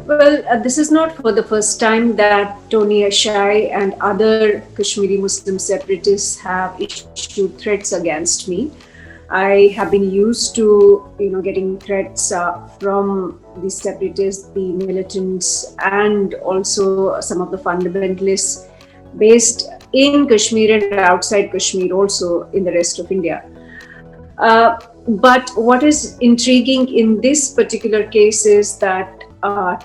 Well, this is not for the first time that Tony Ashai and other Kashmiri Muslim separatists have issued threats against me. I have been used to, getting threats from the separatists, the militants, and also some of the fundamentalists based in Kashmir and outside Kashmir, also in the rest of India. But what is intriguing in this particular case is that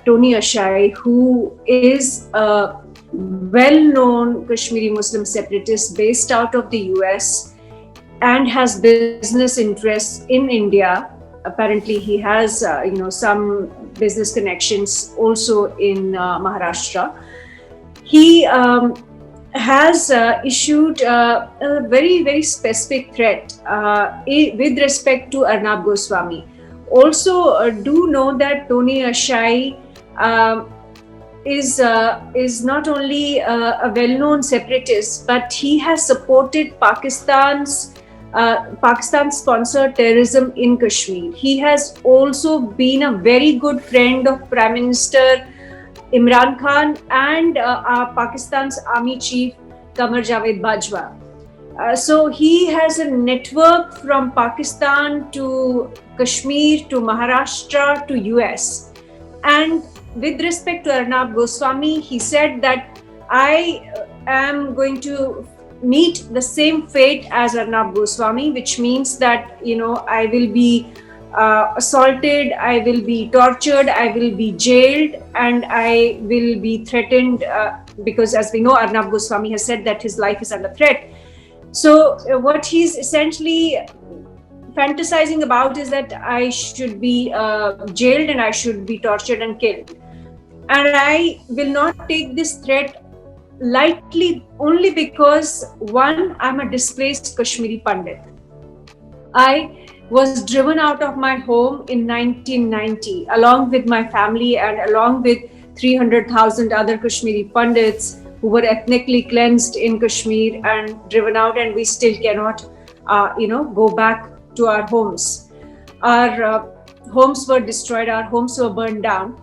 Tony Ashai, who is a well-known Kashmiri Muslim separatist based out of the US and has business interests in India. Apparently, he has some business connections also in Maharashtra. He has issued a very, very specific threat with respect to Arnab Goswami. Also, do know that Tony Ashai is not only a well-known separatist, but he has supported Pakistan-sponsored terrorism in Kashmir. He has also been a very good friend of Prime Minister Imran Khan and Pakistan's Army Chief Qamar Javed Bajwa. So he has a network from Pakistan to Kashmir to Maharashtra to US. And with respect to Arnab Goswami, he said that I am going to meet the same fate as Arnab Goswami, which means that, I will be assaulted, I will be tortured, I will be jailed, and I will be threatened because, as we know, Arnab Goswami has said that his life is under threat. So what he's essentially fantasizing about is that I should be jailed and I should be tortured and killed. And I will not take this threat lightly, only because, one, I'm a displaced Kashmiri Pandit. I was driven out of my home in 1990, along with my family and along with 300,000 other Kashmiri Pandits who were ethnically cleansed in Kashmir and driven out, and we still cannot, go back to our homes. Our homes were destroyed, our homes were burned down.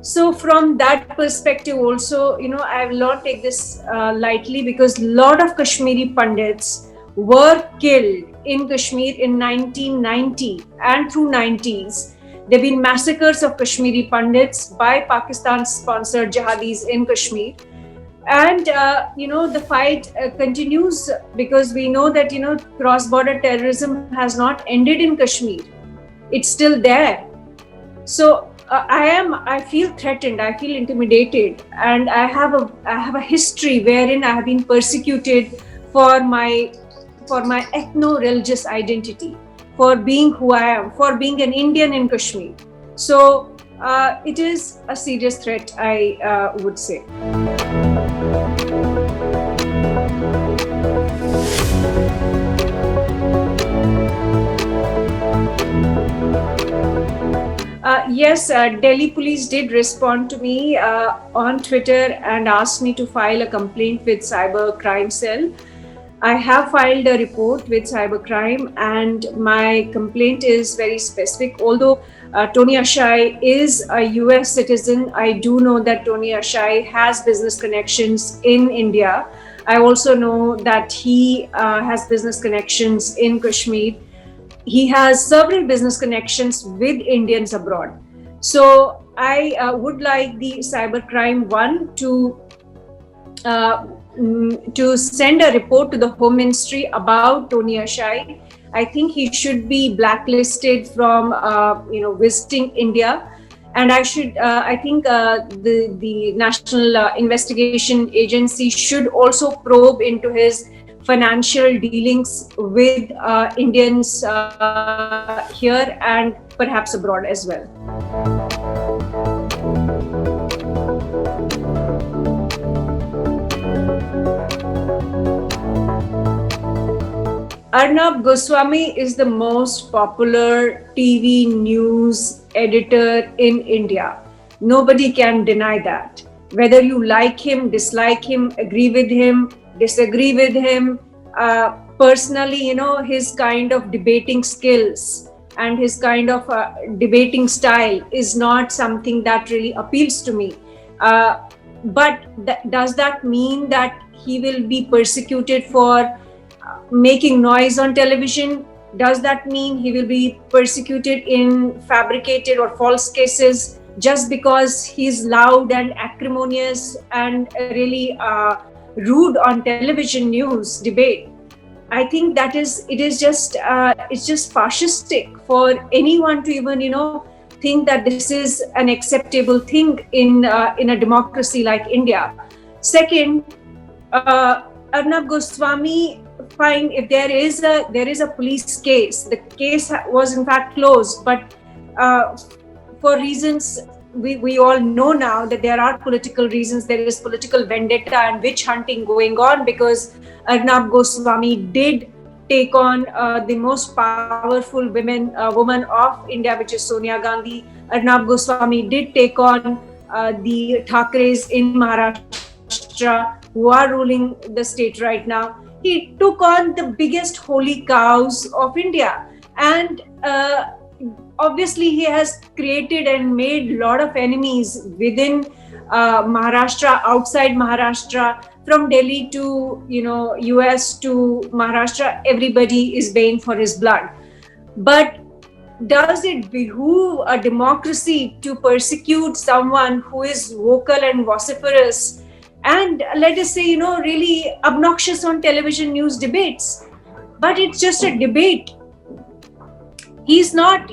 So from that perspective also, I will not take this lightly, because a lot of Kashmiri Pandits were killed in Kashmir in 1990 and through 90s. There have been massacres of Kashmiri Pandits by Pakistan-sponsored jihadis in Kashmir. And, the fight continues, because we know that, cross-border terrorism has not ended in Kashmir. It's still there. So I feel threatened, I feel intimidated, and I have a history wherein I have been persecuted for my ethno-religious identity, for being who I am, for being an Indian in Kashmir. So it is a serious threat, I would say. Yes, Delhi police did respond to me on Twitter and asked me to file a complaint with Cyber Crime Cell. I have filed a report with Cybercrime, and my complaint is very specific. Although Tony Ashai is a US citizen, I do know that Tony Ashai has business connections in India. I also know that he has business connections in Kashmir. He has several business connections with Indians abroad. So I would like the Cybercrime one to send a report to the Home Ministry about Tony Ashai. I think he should be blacklisted from visiting India, and I think the National Investigation Agency should also probe into his financial dealings with Indians here and perhaps abroad as well. Arnab Goswami is the most popular TV news editor in India. Nobody can deny that. Whether you like him, dislike him, agree with him, disagree with him, personally, his kind of debating skills and his kind of debating style is not something that really appeals to me. But does that mean that he will be persecuted for making noise on television? Does that mean he will be persecuted in fabricated or false cases just because he's loud and acrimonious and really rude on television news debate? I think it's just fascistic for anyone to even think that this is an acceptable thing in a democracy like India. Second, Arnab Goswami, fine, if there is a police case, the case was in fact closed, but for reasons we all know now that there are political reasons, there is political vendetta and witch hunting going on, because Arnab Goswami did take on the most powerful woman of India, which is Sonia Gandhi. Arnab Goswami did take on the Thakres in Maharashtra, who are ruling the state right now. He took on the biggest holy cows of India, and obviously he has created and made a lot of enemies within Maharashtra, outside Maharashtra, from Delhi to US to Maharashtra. Everybody is baying for his blood. But does it behoove a democracy to persecute someone who is vocal and vociferous and, let us say, really obnoxious on television news debates? But it's just a debate. He's not.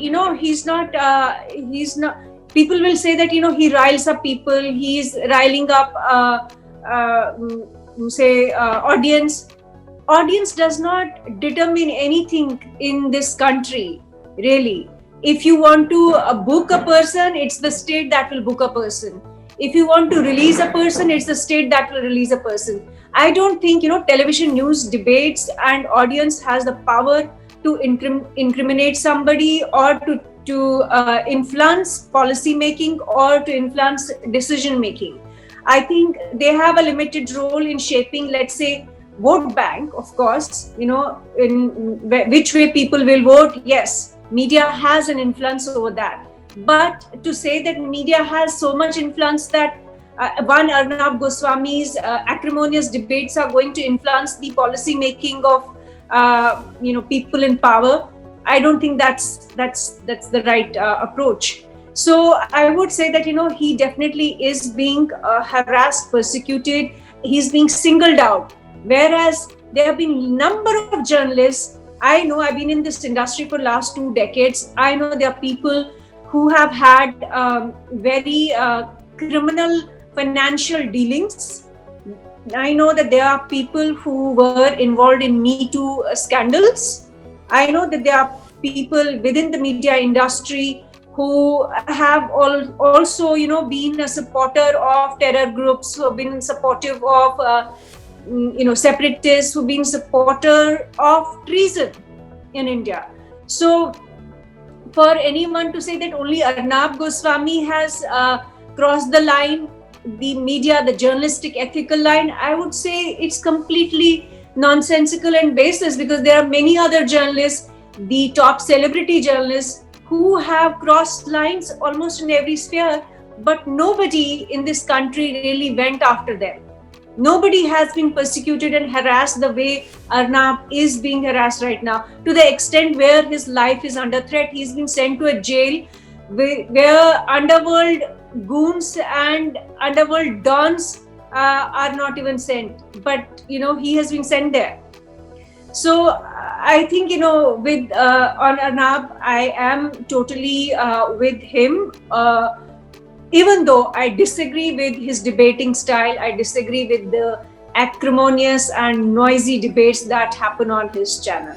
People will say that he riles up people. He's riling up, audience. Audience does not determine anything in this country, really. If you want to book a person, it's the state that will book a person. If you want to release a person, it's the state that will release a person. I don't think television news debates and audience has the power to incriminate somebody or to influence policy making or to influence decision making. I think they have a limited role in shaping, let's say, vote bank, of course, in which way people will vote. Yes, media has an influence over that. But to say that media has so much influence that one Arnab Goswami's acrimonious debates are going to influence the policy making of people in power, I don't think that's the right approach. So I would say that he definitely is being harassed, persecuted. He's being singled out. Whereas there have been a number of journalists. I know, I've been in this industry for the last 2 decades. I know there are people who have had very criminal financial dealings. I know that there are people who were involved in Me Too scandals. I know that there are people within the media industry who have also been a supporter of terror groups, who have been supportive of separatists, who've been supporter of treason in India. So for anyone to say that only Arnab Goswami has crossed the line, the media, the journalistic ethical line, I would say it's completely nonsensical and baseless, because there are many other journalists, the top celebrity journalists, who have crossed lines almost in every sphere, but nobody in this country really went after them. Nobody has been persecuted and harassed the way Arnab is being harassed right now, to the extent where his life is under threat. He's been sent to a jail where underworld goons and underworld dons are not even sent, but he has been sent there. So I think with on Arnab, I am totally with him. Even though I disagree with his debating style, I disagree with the acrimonious and noisy debates that happen on his channel.